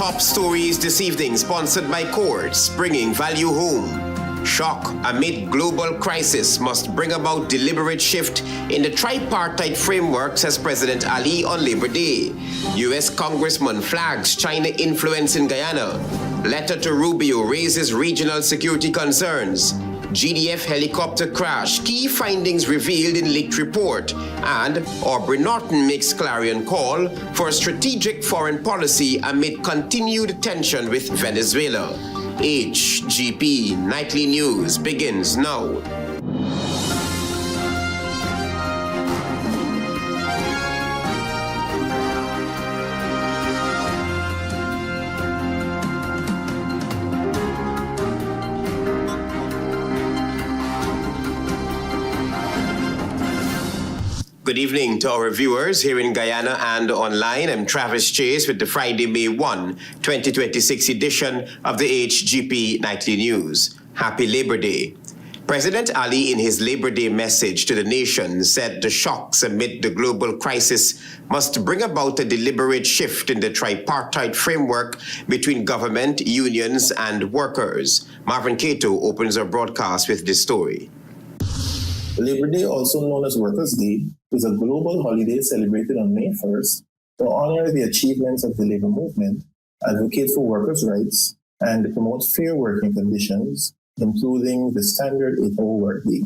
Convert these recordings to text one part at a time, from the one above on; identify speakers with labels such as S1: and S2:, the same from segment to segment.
S1: top stories this evening, sponsored by Courts, bringing value home. Shock amid global crisis must bring about deliberate shift in the tripartite framework, says President Ali on Labor Day. U.S. Congressman flags China influence in Guyana. Letter to Rubio raises regional security concerns. GDF helicopter crash, key findings revealed in leaked report. And Norton makes clarion call for strategic foreign policy amid continued tension with Venezuela. HGP Nightly News begins now. Good evening to our viewers here in Guyana and online. I'm Travis Chase with the Friday, May 1, 2026 edition of the HGP Nightly News. Happy Labor Day. President Ali, in his Labor Day message to the nation, said the shocks amid the global crisis must bring about a deliberate shift in the tripartite framework between government, unions, and workers. Marvin Cato opens our broadcast with this story.
S2: Labor Day, also known as Workers' Day, is a global holiday celebrated on May 1st to honor the achievements of the labor movement, advocate for workers' rights, and promote fair working conditions, including the standard 8-hour workday.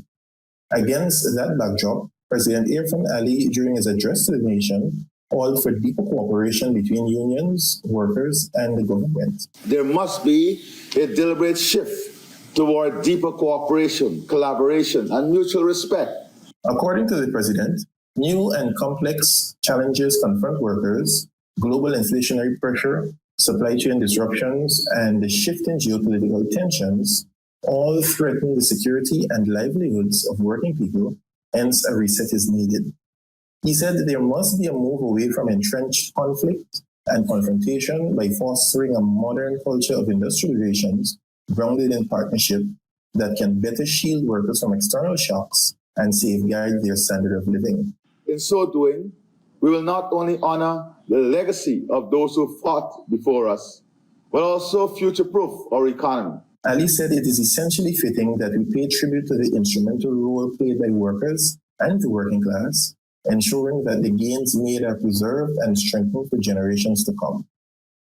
S2: Against that backdrop, President Irfan Ali, during his address to the nation, called for deeper cooperation between unions, workers, and the government.
S3: There must be a deliberate shift toward deeper cooperation, collaboration, and mutual respect.
S2: According to the president, new and complex challenges confront workers: global inflationary pressure, supply chain disruptions, and the shift in geopolitical tensions all threaten the security and livelihoods of working people, hence a reset is needed. He said that there must be a move away from entrenched conflict and confrontation by fostering a modern culture of industrial relations grounded in partnership that can better shield workers from external shocks and safeguard their standard of living.
S3: In so doing, we will not only honor the legacy of those who fought before us, but also future-proof our economy.
S2: Ali said it is essentially fitting that we pay tribute to the instrumental role played by workers and the working class, ensuring that the gains made are preserved and strengthened for generations to come.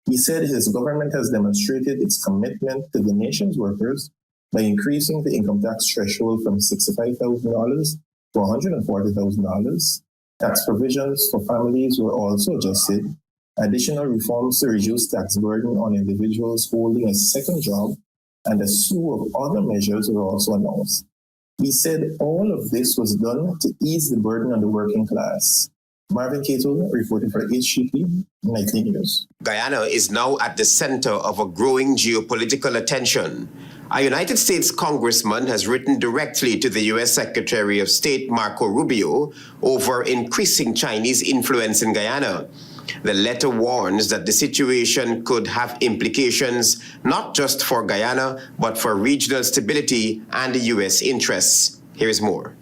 S2: He said his government has demonstrated its commitment to the nation's workers by increasing the income tax threshold from $65,000 to $140,000. Tax provisions for families were also adjusted. Additional reforms to reduce tax burden on individuals holding a second job and a slew of other measures were also announced. He said all of this was done to ease the burden on the working class. Marvin Cato reporting for HGP Nightly News.
S1: Guyana is now at the center of a growing geopolitical attention. A United States congressman has written directly to the U.S. Secretary of State Marco Rubio over increasing Chinese influence in Guyana. The letter warns that the situation could have implications not just for Guyana, but for regional stability and the U.S. interests. Here is more.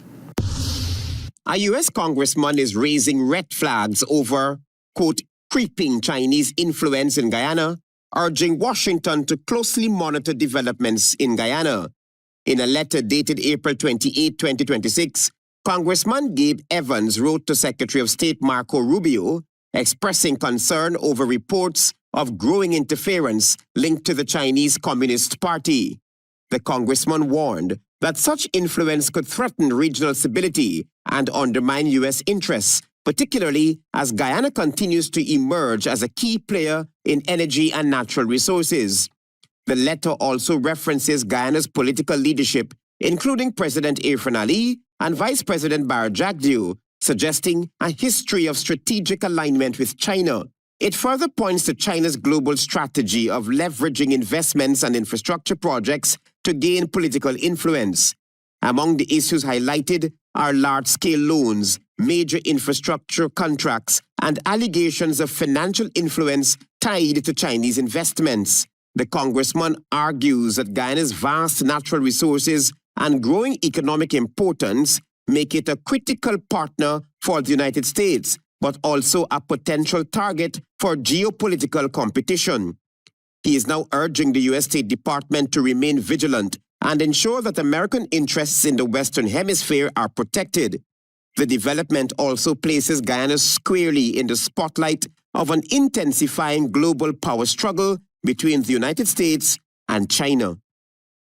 S1: A U.S. congressman is raising red flags over, quote, creeping Chinese influence in Guyana, urging Washington to closely monitor developments in Guyana. In a letter dated April 28, 2026, Congressman Gabe Evans wrote to Secretary of State Marco Rubio, expressing concern over reports of growing interference linked to the Chinese Communist Party. The congressman warned that such influence could threaten regional stability and undermine U.S. interests, particularly as Guyana continues to emerge as a key player in energy and natural resources. The letter also references Guyana's political leadership, including President Irfan Ali and Vice President Barra Jagdeo, suggesting a history of strategic alignment with China. It further points to China's global strategy of leveraging investments and infrastructure projects to gain political influence. Among the issues highlighted are large-scale loans, major infrastructure contracts, and allegations of financial influence tied to Chinese investments. The congressman argues that Guyana's vast natural resources and growing economic importance make it a critical partner for the United States, but also a potential target for geopolitical competition. He is now urging the U.S. State Department to remain vigilant and ensure that American interests in the Western Hemisphere are protected. The development also places Guyana squarely in the spotlight of an intensifying global power struggle between the United States and China.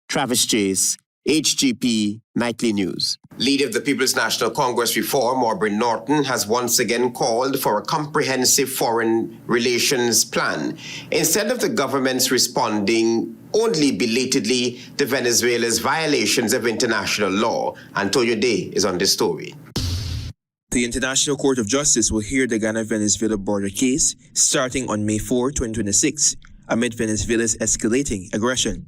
S1: Travis Chase, HGP Nightly News. Leader of the People's National Congress Reform, Norton, has once again called for a comprehensive foreign relations plan, instead of the government's responding only belatedly to Venezuela's violations of international law. Antonio Day is on this story.
S4: The International Court of Justice will hear the Guyana-Venezuela border case starting on May 4, 2026, amid Venezuela's escalating aggression.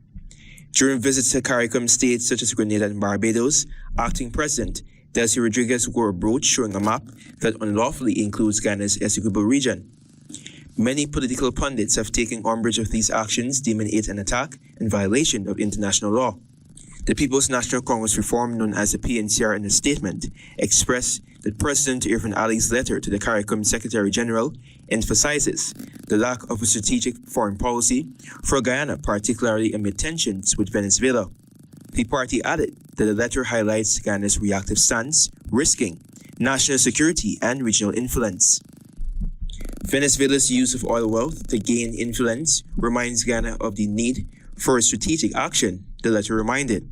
S4: During visits to CARICOM states such as Grenada and Barbados, acting President Delcy Rodriguez wore a brooch showing a map that unlawfully includes Guyana's Essequibo region. Many political pundits have taken umbrage of these actions, deeming it an attack and violation of international law. The People's National Congress Reform, known as the PNCR, in a statement, expressed that President Irfan Ali's letter to the CARICOM Secretary General emphasizes the lack of a strategic foreign policy for Guyana, particularly amid tensions with Venezuela. The party added that the letter highlights Guyana's reactive stance, risking national security and regional influence. Venezuela's use of oil wealth to gain influence reminds Guyana of the need for strategic action, the letter reminded.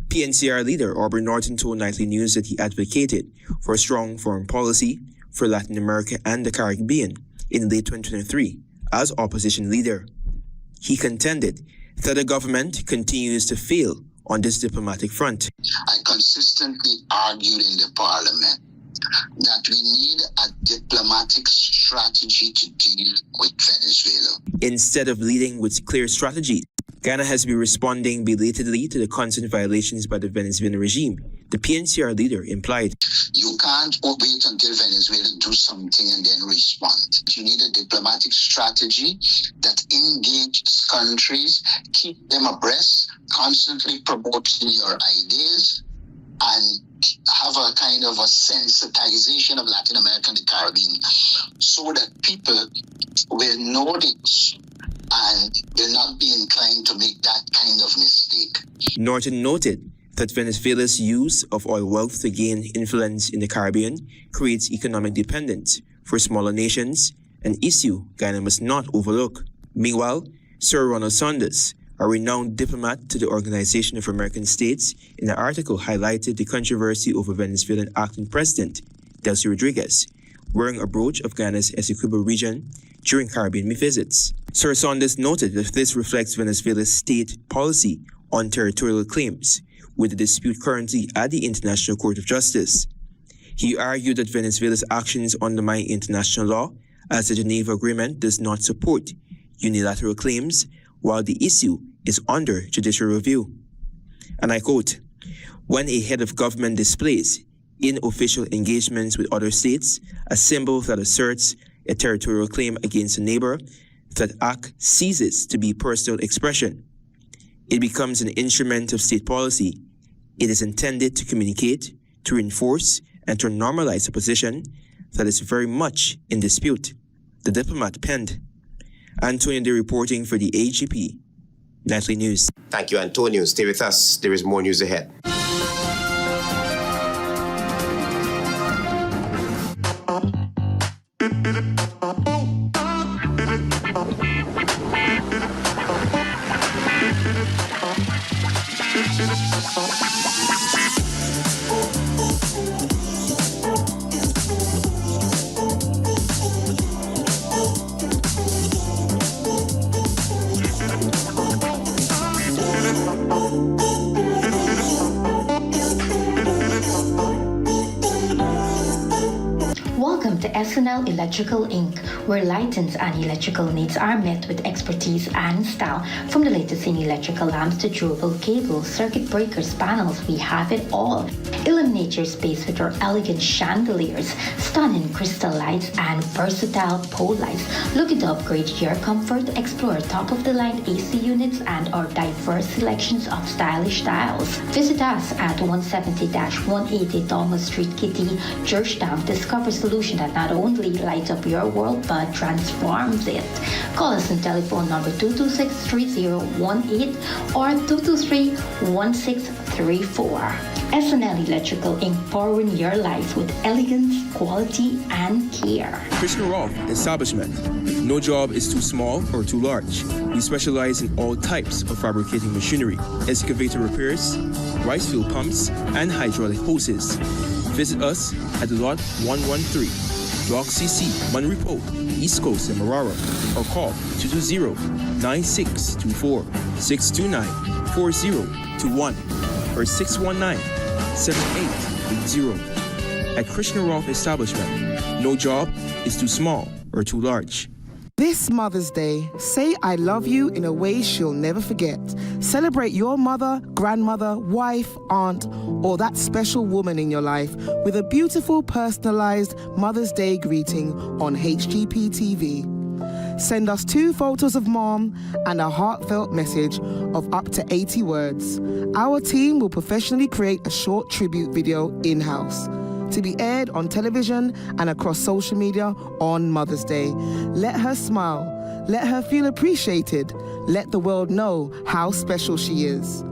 S4: PNCR leader Norton told Nightly News that he advocated for a strong foreign policy for Latin America and the Caribbean in late 2023 as opposition leader. He contended that the government continues to fail on this diplomatic front.
S5: I consistently argued in the parliament that we need a diplomatic strategy to deal with Venezuela.
S4: Instead of leading with clear strategy, Guyana has been responding belatedly to the constant violations by the Venezuelan regime, the PNCR leader implied.
S5: You can't wait until Venezuela do something and then respond. You need a diplomatic strategy that engages countries, keep them abreast, constantly promoting your ideas, and have a kind of a sensitization of Latin America and the Caribbean so that people will know this and will not be inclined to make that kind of mistake.
S4: Norton noted that Venezuela's use of oil wealth to gain influence in the Caribbean creates economic dependence for smaller nations, an issue Guyana must not overlook. Meanwhile, Sir Ronald Saunders, a renowned diplomat to the Organization of American States, in an article highlighted the controversy over Venezuelan acting President Delcy Rodriguez wearing a brooch of Guyana's Essequibo region during Caribbean visits. Sir Saunders noted that this reflects Venezuela's state policy on territorial claims, with the dispute currently at the International Court of Justice. He argued that Venezuela's actions undermine international law, as the Geneva Agreement does not support unilateral claims, while the issue is under judicial review. And I quote, "When a head of government displays in official engagements with other states a symbol that asserts a territorial claim against a neighbor, that act ceases to be personal expression. It becomes an instrument of state policy. It is intended to communicate, to reinforce, and to normalize a position that is very much in dispute," the diplomat penned. Antonio Day reporting for the HGP Nightly News.
S1: Thank you, Antonio. Stay with us. There is more news ahead.
S6: Welcome to SNL Electrical Inc., where lighting and electrical needs are met with expertise and style. From the latest in electrical lamps to durable cables, circuit breakers, panels, we have it all. Illuminate your space with our elegant chandeliers, stunning crystal lights, and versatile pole lights. Looking to upgrade your comfort? Explore top-of-the-line AC units and our diverse selections of stylish styles. Visit us at 170-180 Thomas Street, Kitty, Georgetown. Discover solution that not only lights up your world, but transforms it. Call us on telephone number 226-3018 or 223-1634. SNL Electrical Inc. powering your life with elegance, quality, and care.
S4: Krishna Rolf Establishment. No job is too small or too large. We specialize in all types of fabricating machinery, excavator repairs, rice field pumps, and hydraulic hoses. Visit us at Lot 113, Block CC, Manripo, East Coast, and Marara, or call 220-9624, 629-4021, or 619-7880. At Krishna Rolf Establishment, no job is too small or too large.
S7: This Mother's Day, say I love you in a way she'll never forget. Celebrate your mother, grandmother, wife, aunt, or that special woman in your life with a beautiful personalized Mother's Day greeting on HGP TV. Send us 2 photos of mom and a heartfelt message of up to 80 words. Our team will professionally create a short tribute video in-house to be aired on television and across social media on Mother's Day. Let her smile. Let her feel appreciated. Let the world know how special she is.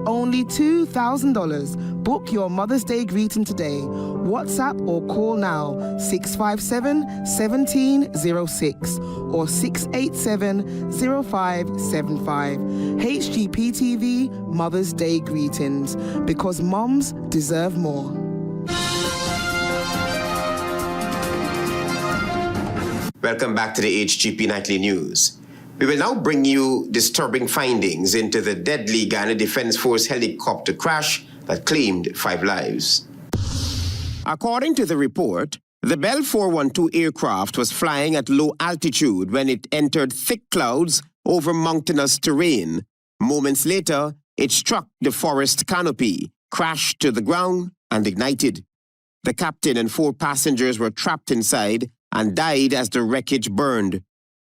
S7: Only $2,000. Book your Mother's Day greeting today. WhatsApp or call now 657-1706 or 687-0575. HGP TV Mother's Day greetings, because moms deserve more.
S1: Welcome back to the HGP Nightly News. We will now bring you disturbing findings into the deadly Guyana Defense Force helicopter crash that claimed 5 lives. According to the report, the Bell 412 aircraft was flying at low altitude when it entered thick clouds over mountainous terrain. Moments later, it struck the forest canopy, crashed to the ground, and ignited. The captain and 4 passengers were trapped inside and died as the wreckage burned.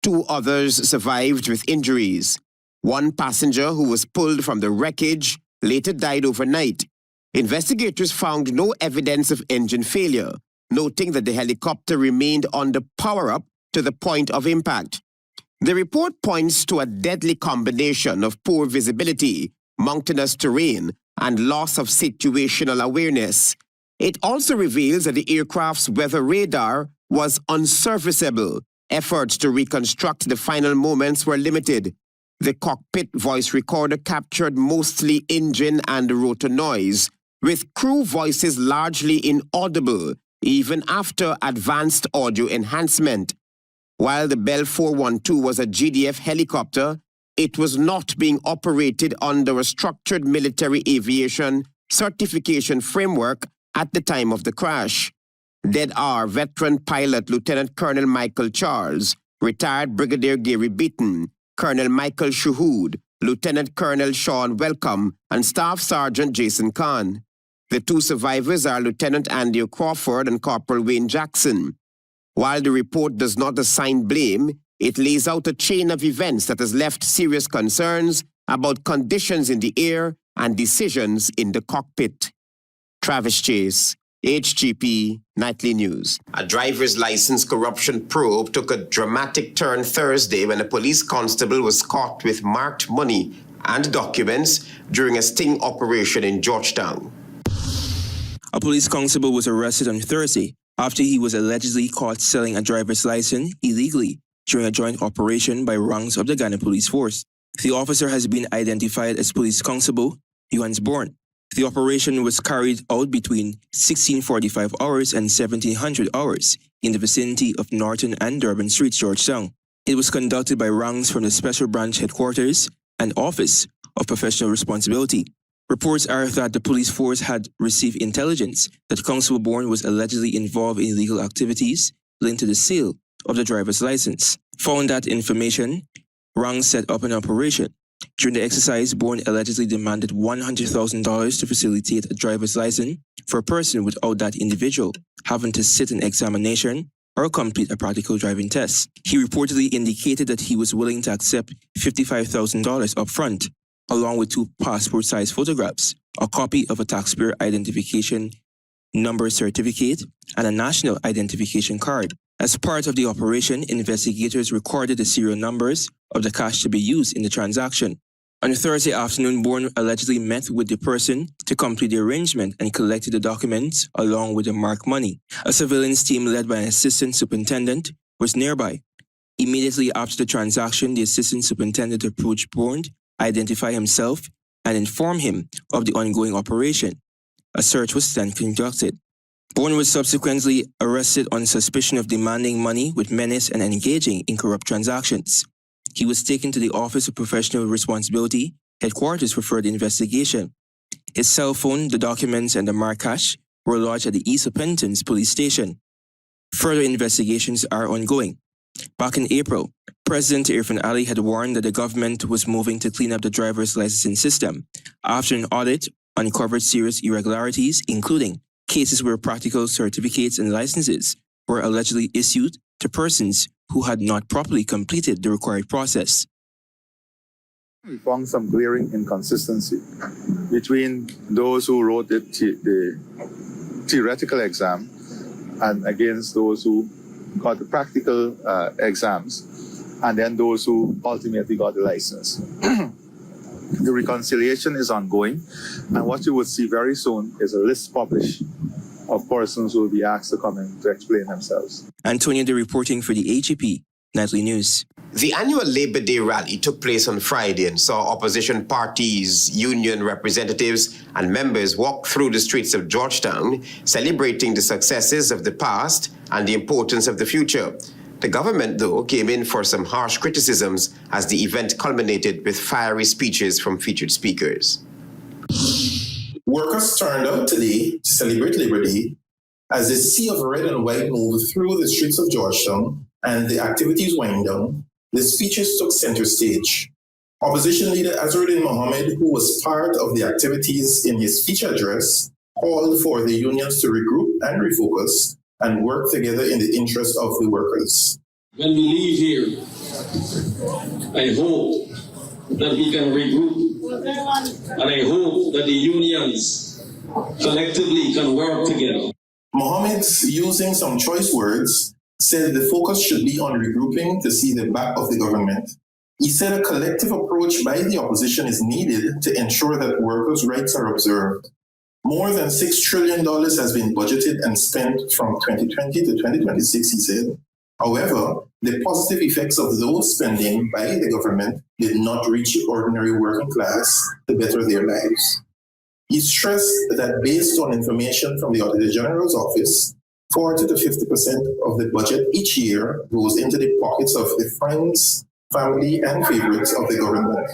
S1: 2 others survived with injuries. 1 passenger who was pulled from the wreckage later died overnight. Investigators found no evidence of engine failure, noting that the helicopter remained under power-up to the point of impact. The report points to a deadly combination of poor visibility, mountainous terrain, and loss of situational awareness. It also reveals that the aircraft's weather radar was unserviceable. Efforts to reconstruct the final moments were limited. The cockpit voice recorder captured mostly engine and rotor noise, with crew voices largely inaudible, even after advanced audio enhancement. While the Bell 412 was a GDF helicopter, it was not being operated under a structured military aviation certification framework at the time of the crash. Dead are veteran pilot Lieutenant Colonel Michael Charles, retired Brigadier Gary Beaton, Colonel Michael Shuhood, Lieutenant Colonel Sean Welcome, and Staff Sergeant Jason Kahn. The 2 survivors are Lieutenant Andy Crawford and Corporal Wayne Jackson. While the report does not assign blame, it lays out a chain of events that has left serious concerns about conditions in the air and decisions in the cockpit. Travis Chase, HGP Nightly News. A driver's license corruption probe took a dramatic turn Thursday when a police constable was caught with marked money and documents during a sting operation in Georgetown.
S4: A police constable was arrested on Thursday after he was allegedly caught selling a driver's license illegally during a joint operation by ranks of the Guyana Police Force. The officer has been identified as Police Constable Johannes Born. The operation was carried out between 1645 hours and 1700 hours in the vicinity of Norton and Durban Streets, Georgetown. It was conducted by ranks from the Special Branch Headquarters and Office of Professional Responsibility. Reports are that the police force had received intelligence that Constable Bourne was allegedly involved in illegal activities linked to the sale of the driver's license. Following that information, ranks set up an operation. During the exercise, Bourne allegedly demanded $100,000 to facilitate a driver's license for a person without that individual having to sit an examination or complete a practical driving test. He reportedly indicated that he was willing to accept $55,000 up front, along with 2 passport-sized photographs, a copy of a taxpayer identification number certificate, and a national identification card. As part of the operation, investigators recorded the serial numbers of the cash to be used in the transaction. On Thursday afternoon, Bourne allegedly met with the person to complete the arrangement and collected the documents along with the marked money. A surveillance team led by an assistant superintendent was nearby. Immediately after the transaction, the assistant superintendent approached Bourne, identified himself, and informed him of the ongoing operation. A search was then conducted. Bourne was subsequently arrested on suspicion of demanding money with menace and engaging in corrupt transactions. He was taken to the Office of Professional Responsibility, headquarters for further investigation. His cell phone, the documents, and the marked cash were lodged at the East Penitence Police Station. Further investigations are ongoing. Back in April, President Irfan Ali had warned that the government was moving to clean up the driver's licensing system after an audit uncovered serious irregularities, including cases where practical certificates and licenses were allegedly issued to persons who had not properly completed the required process.
S3: We found some glaring inconsistency between those who wrote the theoretical exam and against those who got the practical exams, and then those who ultimately got the license. The reconciliation is ongoing, and what you will see very soon is a list published of persons who will be asked to come in to explain themselves.
S4: Antonio, the reporting for the HGP Nightly News.
S1: The annual Labor Day rally took place on Friday and saw opposition parties, union representatives, and members walk through the streets of Georgetown, celebrating the successes of the past and the importance of the future. The government, though, came in for some harsh criticisms as the event culminated with fiery speeches from featured speakers.
S2: Workers turned out today to celebrate Labor Day as the sea of red and white moved through the streets of Georgetown and the activities wind down. The speeches took center stage. Opposition leader Azharuddin Mohammed, who was part of the activities in his speech address, called for the unions to regroup and refocus and work together in the interest of the workers.
S8: When we leave here, I hope that we can regroup, and I hope that the unions collectively can work together.
S2: Mohammed, using some choice words, said the focus should be on regrouping to see the back of the government. He said a collective approach by the opposition is needed to ensure that workers' rights are observed. More than $6 trillion has been budgeted and spent from 2020 to 2026, he said. However, the positive effects of those spending by the government did not reach the ordinary working class to better their lives. He stressed that based on information from the Auditor General's office, 40 to 50% of the budget each year goes into the pockets of the friends, family, and favorites of the government.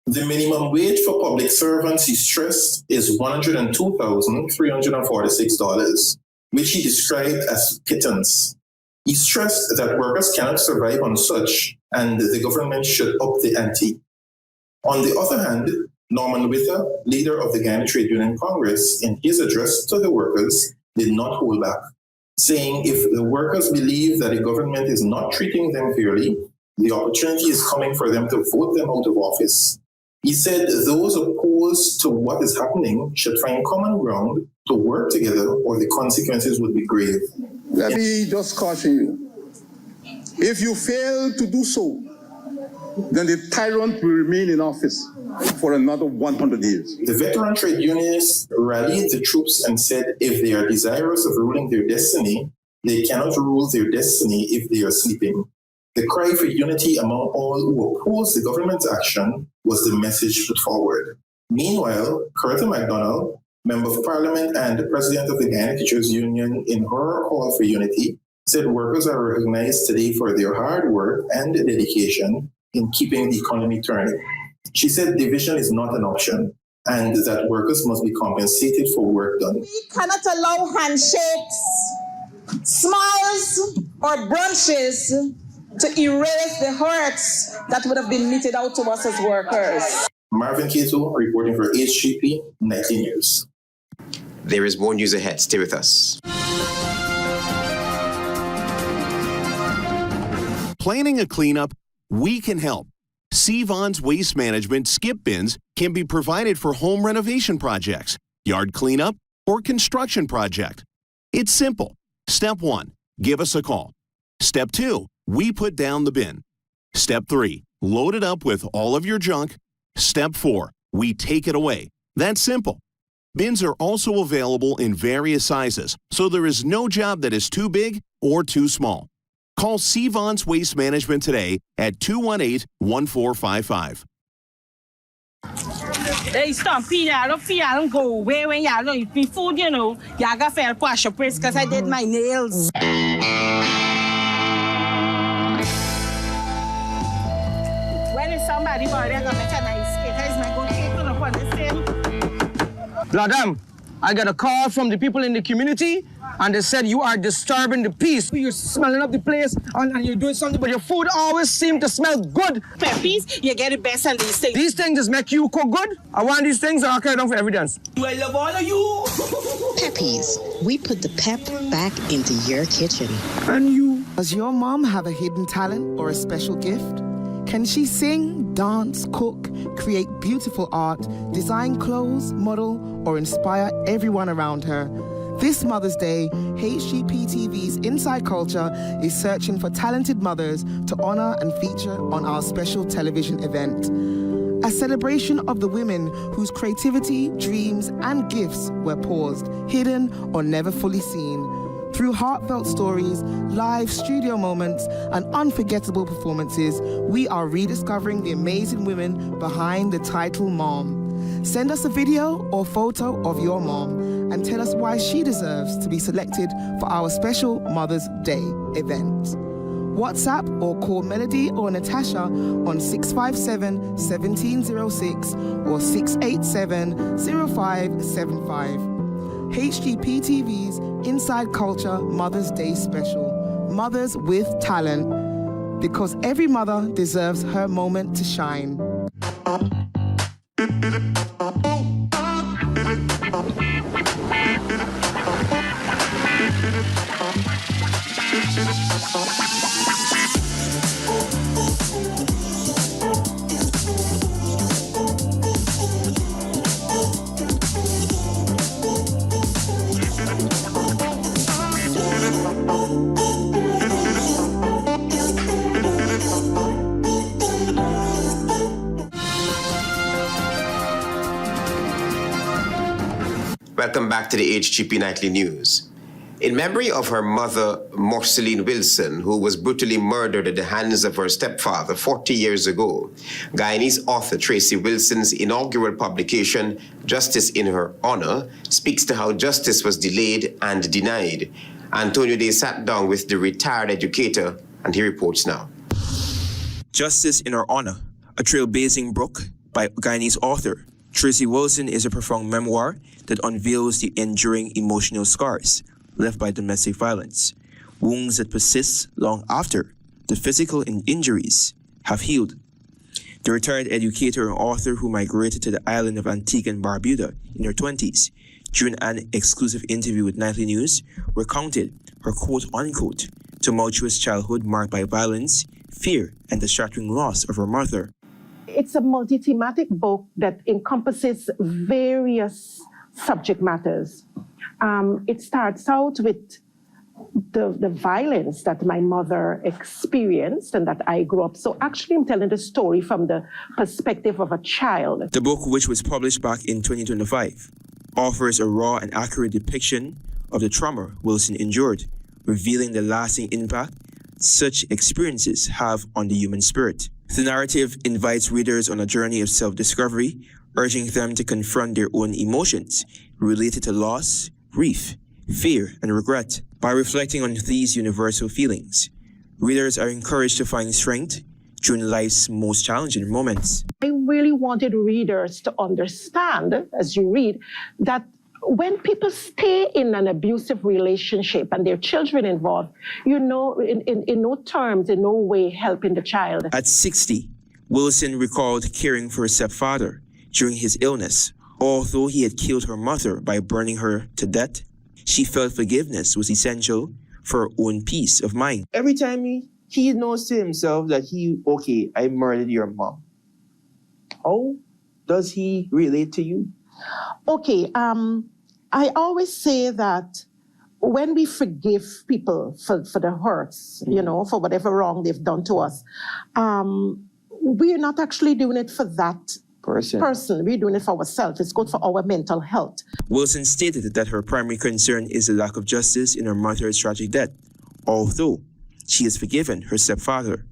S2: The minimum wage for public servants, he stressed, is $102,346, which he described as pittance. He stressed that workers cannot survive on such, and the government should up the ante. On the other hand, Norman Witter, leader of the Guyana Trade Union Congress, in his address to the workers, did not hold back, saying if the workers believe that the government is not treating them fairly, the opportunity is coming for them to vote them out of office. He said those opposed to what is happening should find common ground to work together or the consequences would be grave.
S9: Let me just caution you. If you fail to do so, then the tyrant will remain in office for another 100 years.
S2: The veteran trade unionists rallied the troops and said if they are desirous of ruling their destiny, they cannot rule their destiny if they are sleeping. The cry for unity among all who oppose the government's action was the message put forward. Meanwhile, Coretta MacDonald, Member of Parliament and the President of the Guyana Teachers Union, in her call for unity, said workers are recognized today for their hard work and dedication in keeping the economy turning. She said division is not an option and that workers must be compensated for work done.
S10: We cannot allow handshakes, smiles, or brunches to erase the hurts that would have been meted out to us as workers.
S2: Marvin Cato reporting for HGP Nightly News.
S1: There is more news ahead. Stay with us.
S11: Planning a cleanup? We can help. Sevon's Waste Management skip bins can be provided for home renovation projects, yard cleanup, or construction project. It's simple. Step 1. Give us a call. Step 2, we put down the bin. Step 3, load it up with all of your junk. Step 4, we take it away. That's simple. Bins are also available in various sizes, so there is no job that is too big or too small. Call Cvon's Waste Management today at 218-1455.
S12: Hey, stop, don't go away when you don't eat food, you know. You got fair wash your place because I did my nails. When is somebody body, I got make a nice cake. Is my good cake on upon the same?
S13: Madam, I got a call from the people in the community, and they said you are disturbing the peace. You're smelling up the place, and you're doing something, but your food always seems to smell good.
S12: Peppies, you get the best of these things.
S13: These things just make you cook good. I want these things, and I'll carry them for evidence.
S12: I love all of you.
S14: Peppies, we put the pep back into your kitchen.
S13: And you?
S7: Does your mom have a hidden talent or a special gift? Can she sing, dance, cook, create beautiful art, design clothes, model, or inspire everyone around her? This Mother's Day, HGP TV's Inside Culture is searching for talented mothers to honor and feature on our special television event. A celebration of the women whose creativity, dreams, and gifts were paused, hidden, or never fully seen. Through heartfelt stories, live studio moments, and unforgettable performances, we are rediscovering the amazing women behind the title Mom. Send us a video or photo of your mom and tell us why she deserves to be selected for our special Mother's Day event. WhatsApp or call Melody or Natasha on 657-1706 or 687-0575. HGP TV's Inside Culture Mother's Day Special. Mothers with Talent. Because every mother deserves her moment to shine.
S1: Welcome back to the HGP Nightly News. In memory of her mother, Marceline Wilson, who was brutally murdered at the hands of her stepfather 40 years ago, Guyanese author Tracy Wilson's inaugural publication, Justice in Her Honor, speaks to how justice was delayed and denied. Antonio Day sat down with the retired educator, and he reports now.
S4: Justice in Her Honor, a trailblazing book by Guyanese author Tracy Wilson is a profound memoir that unveils the enduring emotional scars left by domestic violence, wounds that persist long after the physical injuries have healed. The retired educator and author who migrated to the island of Antigua and Barbuda in her 20s, during an exclusive interview with Nightly News, recounted her quote-unquote tumultuous childhood marked by violence, fear, and the shattering loss of her mother.
S15: It's a multi-thematic book that encompasses various subject matters. It starts out with the violence that my mother experienced and that I grew up. So actually I'm telling the story from the perspective of a child.
S4: The book, which was published back in 2025, offers a raw and accurate depiction of the trauma Wilson endured, revealing the lasting impact such experiences have on the human spirit. The narrative invites readers on a journey of self-discovery, urging them to confront their own emotions related to loss, grief, fear, and regret. By reflecting on these universal feelings, readers are encouraged to find strength during life's most challenging moments.
S15: I really wanted readers to understand, as you read, that when people stay in an abusive relationship and their children involved, you know, in no terms, in no way helping the child.
S4: At 60, Wilson recalled caring for her stepfather during his illness. Although he had killed her mother by burning her to death, she felt forgiveness was essential for her own peace of mind.
S13: Every time he knows to himself that okay, I murdered your mom. How does he relate to you?
S15: Okay, I always say that when we forgive people for the hurts, you know, for whatever wrong they've done to us, we're not actually doing it for that person. We're doing it for ourselves. It's good for our mental health.
S4: Wilson stated that her primary concern is the lack of justice in her mother's tragic death, although she has forgiven her stepfather.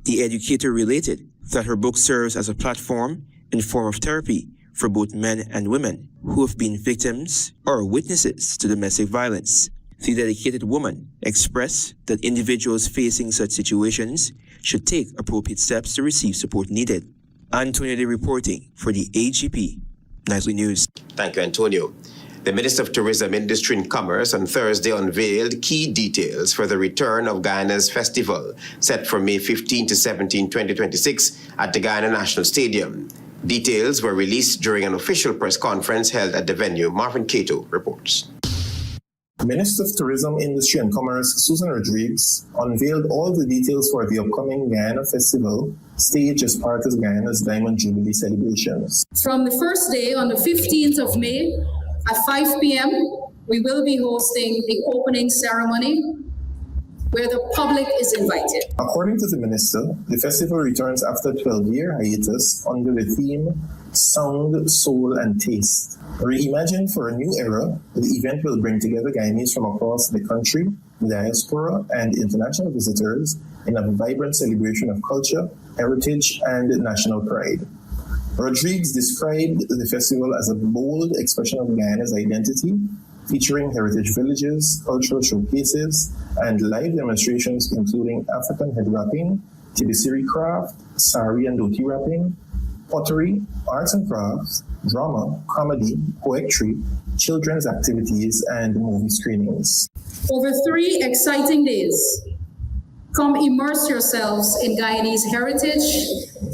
S4: The educator related that her book serves as a platform and form of therapy for both men and women who have been victims or witnesses to domestic violence. The dedicated woman expressed that individuals facing such situations should take appropriate steps to receive support needed. Antonio Day reporting for the HGP Nightly News.
S1: Thank you, Antonio. The Minister of Tourism, Industry and Commerce on Thursday unveiled key details for the return of Guyana's festival, set for May 15 to 17, 2026 at the Guyana National Stadium. Details were released during an official press conference held at the venue. Marvin Cato reports.
S2: Minister of Tourism, Industry and Commerce, Susan Rodriguez, unveiled all the details for the upcoming Guyana Festival, staged as part of Guyana's Diamond Jubilee celebrations.
S16: From the first day on the 15th of May at 5 p.m., we will be hosting the opening ceremony where the public is invited.
S2: According to the minister, the festival returns after a 12-year hiatus under the theme Sound, Soul and Taste. Reimagined for a new era, the event will bring together Guyanese from across the country, diaspora, and international visitors in a vibrant celebration of culture, heritage, and national pride. Rodriguez described the festival as a bold expression of Guyana's identity, featuring heritage villages, cultural showcases, and live demonstrations including African head wrapping, Tibisiri craft, sari and dhoti wrapping, pottery, arts and crafts, drama, comedy, poetry, children's activities, and movie screenings.
S16: Over 3 exciting days, come immerse yourselves in Guyanese heritage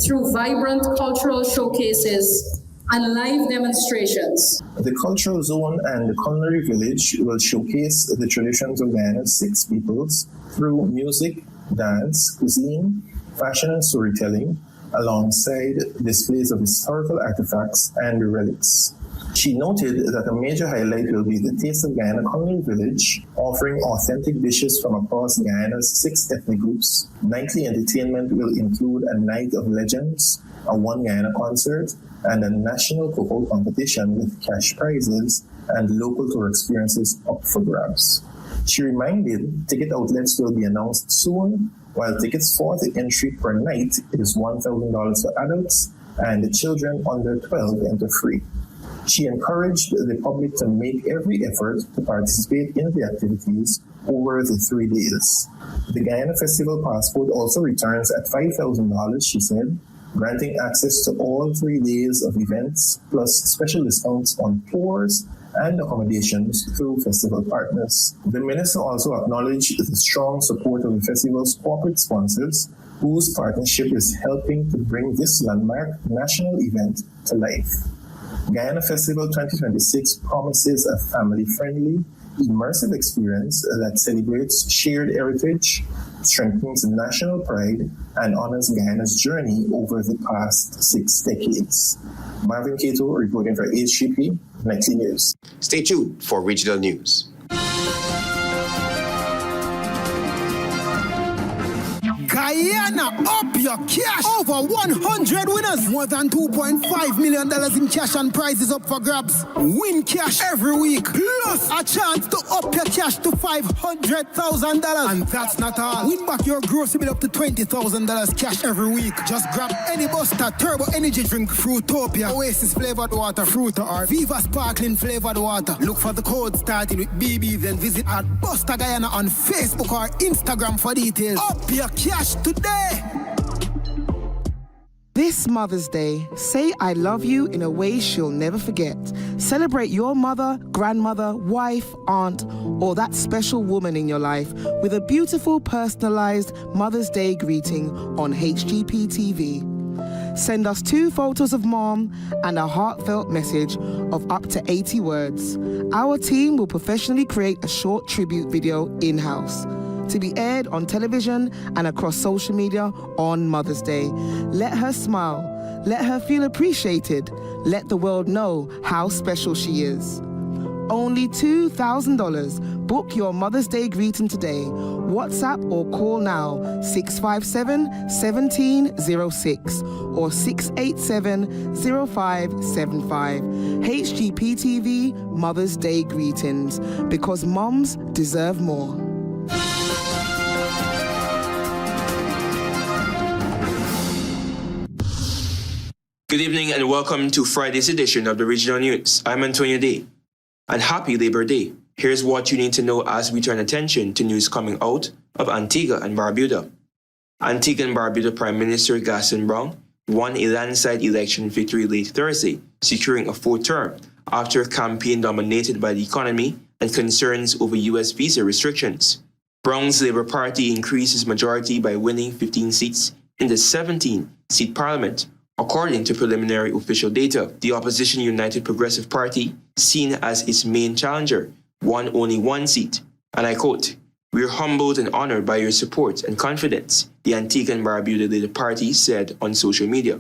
S16: through vibrant cultural showcases and live demonstrations.
S2: The Cultural Zone and the Culinary Village will showcase the traditions of Guyana's 6 peoples through music, dance, cuisine, fashion and storytelling, alongside displays of historical artifacts and relics. She noted that a major highlight will be the Taste of Guyana Culinary Village, offering authentic dishes from across Guyana's 6 ethnic groups. Nightly entertainment will include a Night of Legends, a One Guyana concert, and a national cocoa competition with cash prizes and local tour experiences up for grabs. She reminded ticket outlets will be announced soon, while tickets for the entry per night is $1,000 for adults and children under 12 enter free. She encouraged the public to make every effort to participate in the activities over the 3 days. The Guyana Festival passport also returns at $5,000, she said, granting access to all 3 days of events, plus special discounts on tours and accommodations through festival partners. The minister also acknowledged the strong support of the festival's corporate sponsors, whose partnership is helping to bring this landmark national event to life. Guyana Festival 2026 promises a family-friendly, immersive experience that celebrates shared heritage, strengthens national pride, and honors Guyana's journey over the past 6 decades. Marvin Cato reporting for HGP Nightly News.
S1: Stay tuned for regional news.
S17: Guyana, up your cash. Over 100 winners. More than $2.5 million in cash and prizes up for grabs. Win cash every week. Plus a chance to up your cash to $500,000. And that's not all. Win back your grocery bill up to $20,000 cash every week. Just grab any Buster Turbo Energy Drink, Fruitopia, Oasis flavored water, Fruita, or Viva Sparkling flavored water. Look for the code starting with BB, then visit at Buster Guyana on Facebook or Instagram for details. Up your cash today.
S7: This Mother's Day, say I love you in a way she'll never forget. Celebrate your mother, grandmother, wife, aunt, or that special woman in your life with a beautiful personalized Mother's Day greeting on HGP TV. Send us 2 photos of mom and a heartfelt message of up to 80 words. Our team will professionally create a short tribute video in-house to be aired on television and across social media on Mother's Day. Let her smile. Let her feel appreciated. Let the world know how special she is. only $2,000. Book your Mother's Day greeting today. WhatsApp or call now 657-1706 or 687-0575. HGP TV Mother's Day greetings, because moms deserve more.
S4: Good evening and welcome to Friday's edition of the Regional News. I'm Antonio Day, and happy Labor Day. Here's what you need to know as we turn attention to news coming out of Antigua and Barbuda. Antigua and Barbuda Prime Minister Gaston Browne won a landslide election victory late Thursday, securing a fourth term after a campaign dominated by the economy and concerns over U.S. visa restrictions. Browne's Labour Party increased its majority by winning 15 seats in the 17-seat parliament. According to preliminary official data, the opposition United Progressive Party, seen as its main challenger, won only one seat. And I quote, "We are humbled and honored by your support and confidence," the Antigua and Barbuda Labour Party said on social media.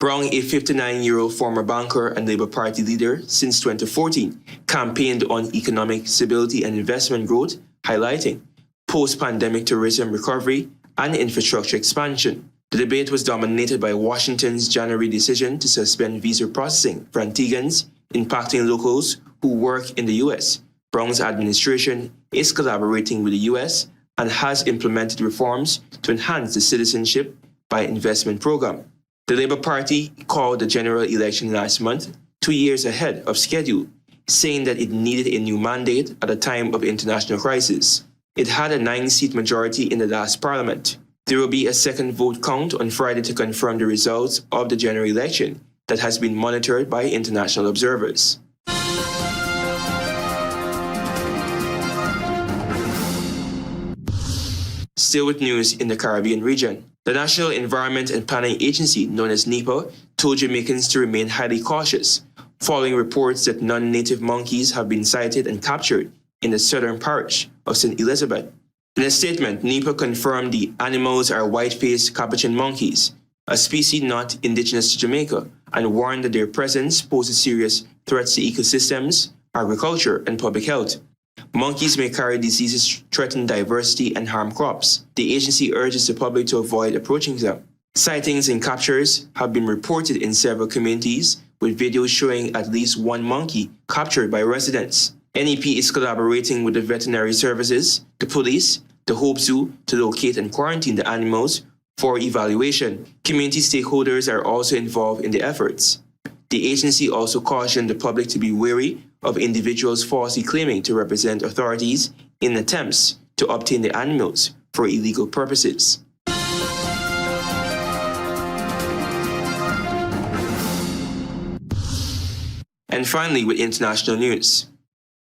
S4: Browne, a 59-year-old former banker and Labour Party leader since 2014, campaigned on economic stability and investment growth, highlighting post-pandemic tourism recovery and infrastructure expansion. The debate was dominated by Washington's January decision to suspend visa processing for Antiguans, impacting locals who work in the U.S. Browne's administration is collaborating with the U.S. and has implemented reforms to enhance the citizenship by investment program. The Labour Party called the general election last month, 2 years ahead of schedule, saying that it needed a new mandate at a time of international crisis. It had a 9-seat majority in the last parliament. There will be a second vote count on Friday to confirm the results of the general election that has been monitored by international observers. Still with news in the Caribbean region, the National Environment and Planning Agency, known as NEPA, told Jamaicans to remain highly cautious following reports that non-native monkeys have been sighted and captured in the southern parish of St. Elizabeth. In a statement, NEPA confirmed the animals are white-faced capuchin monkeys, a species not indigenous to Jamaica, and warned that their presence poses serious threats to ecosystems, agriculture, and public health. Monkeys may carry diseases, threaten diversity, and harm crops. The agency urges the public to avoid approaching them. Sightings and captures have been reported in several communities, with videos showing at least one monkey captured by residents. NEP is collaborating with the veterinary services, the police, the Hope Zoo to locate and quarantine the animals for evaluation. Community stakeholders are also involved in the efforts. The agency also cautioned the public to be wary of individuals falsely claiming to represent authorities in attempts to obtain the animals for illegal purposes. And finally, with international news.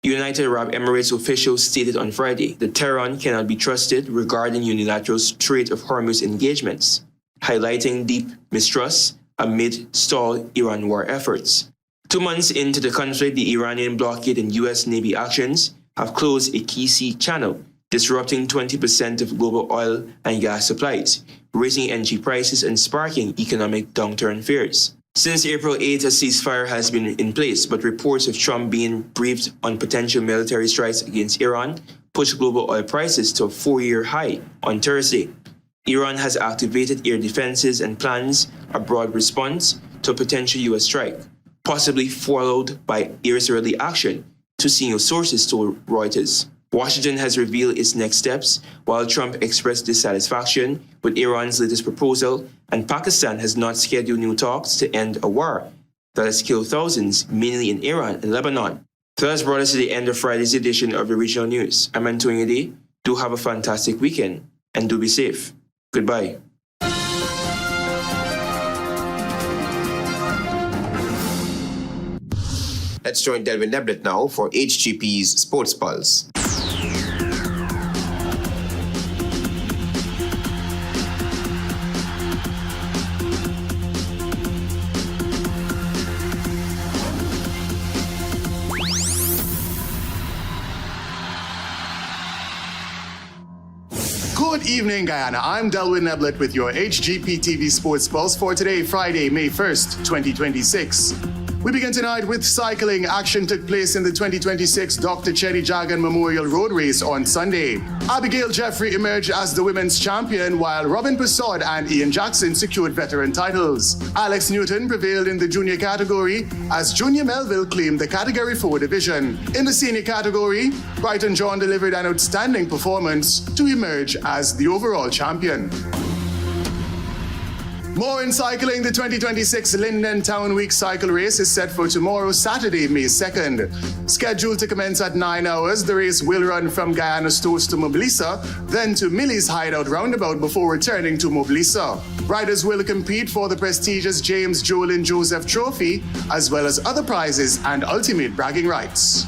S4: United Arab Emirates officials stated on Friday that Tehran cannot be trusted regarding unilateral Strait of Hormuz engagements, highlighting deep mistrust amid stalled Iran war efforts. 2 months into the conflict, the Iranian blockade and U.S. Navy actions have closed a key sea channel, disrupting 20% of global oil and gas supplies, raising energy prices and sparking economic downturn fears. Since April 8, a ceasefire has been in place, but reports of Trump being briefed on potential military strikes against Iran pushed global oil prices to a 4-year high on Thursday. Iran has activated air defenses and plans a broad response to a potential U.S. strike, possibly followed by Israeli action, two senior sources told Reuters. Washington has revealed its next steps, while Trump expressed dissatisfaction with Iran's latest proposal, and Pakistan has not scheduled new talks to end a war that has killed thousands, mainly in Iran and Lebanon. So that's brought us to the end of Friday's edition of the Regional News. I'm Antonio Day. Do have a fantastic weekend, and do be safe. Goodbye.
S1: Let's join Delvin Neblet now for HGP's Sports Pulse.
S18: Good evening, Guyana. I'm Delvin Neblet with your HGP TV Sports Pulse for today, Friday, May 1st, 2026. We begin tonight with cycling. Action took place in the 2026 Dr. Chetty Jagan Memorial Road Race on Sunday. Abigail Jeffrey emerged as the women's champion, while Robin Persaud and Ian Jackson secured veteran titles. Alex Newton prevailed in the junior category as Junior Melville claimed the Category 4 division. In the senior category, Brighton John delivered an outstanding performance to emerge as the overall champion. More in cycling, the 2026 Linden Town Week cycle race is set for tomorrow, Saturday, May 2nd. Scheduled to commence at 9 hours, the race will run from Guyana Stores to Moblisa, then to Millie's Hideout Roundabout before returning to Moblisa. Riders will compete for the prestigious James Jolin Joseph Trophy, as well as other prizes and ultimate bragging rights.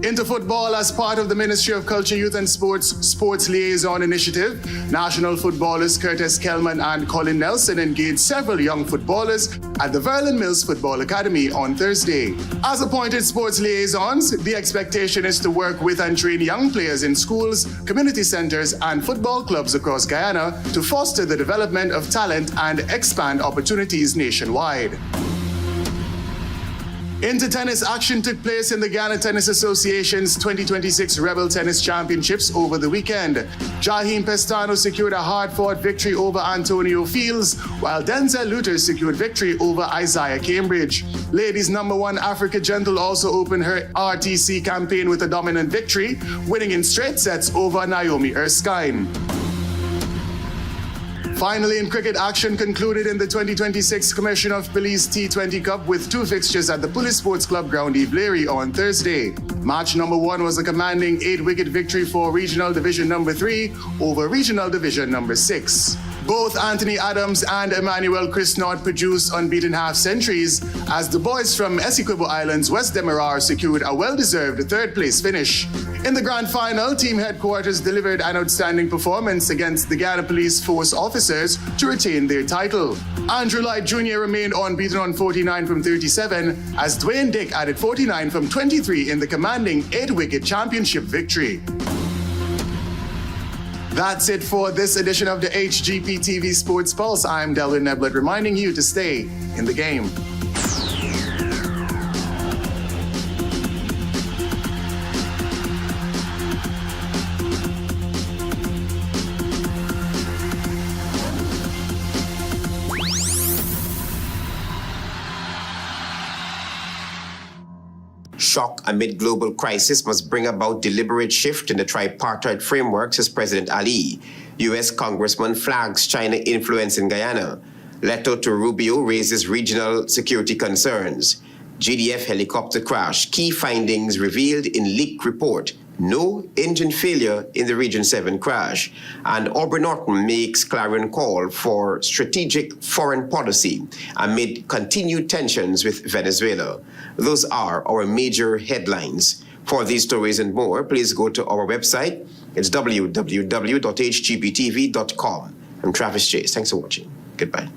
S18: Into football, as part of the Ministry of Culture, Youth and Sports Liaison Initiative, national footballers Curtis Kellman and Colin Nelson engaged several young footballers at the Verlin Mills Football Academy on Thursday. As appointed sports liaisons, the expectation is to work with and train young players in schools, community centers, and football clubs across Guyana to foster the development of talent and expand opportunities nationwide. Into tennis, action took place in the Guyana Tennis Association's 2026 Rebel Tennis Championships over the weekend. Jaheim Pestano secured a hard-fought victory over Antonio Fields, while Denzel Luther secured victory over Isaiah Cambridge. Ladies' #1 Africa Gentle also opened her RTC campaign with a dominant victory, winning in straight sets over Naomi Erskine. Finally, in cricket, action concluded in the 2026 Commissioner of Police T20 Cup with 2 fixtures at the Police Sports Club Ground Evelary on Thursday. Match #1 was a commanding 8-wicket victory for Regional Division #3 over Regional Division #6. Both Anthony Adams and Emmanuel Christnott produced unbeaten half-centuries as the boys from Essequibo Islands, West Demerara, secured a well-deserved third-place finish. In the grand final, team headquarters delivered an outstanding performance against the Guyana Police Force officers to retain their title. Andrew Light Jr. remained unbeaten on 49 from 37 as Dwayne Dick added 49 from 23 in the commanding 8-wicket championship victory. That's it for this edition of the HGP TV Sports Pulse. I'm Delwyn Neblett, reminding you to stay in the game.
S1: Shock amid global crisis must bring about deliberate shift in the tripartite framework, says President Ali. U.S. Congressman flags China influence in Guyana. Letter to Rubio raises regional security concerns. GDF helicopter crash. Key findings revealed in leak report. No engine failure in the Region 7 crash. And Norton makes clarion call for strategic foreign policy amid continued tensions with Venezuela. Those are our major headlines. For these stories and more, please go to our website. It's www.hgptv.com. I'm Travis Chase. Thanks for watching. Goodbye.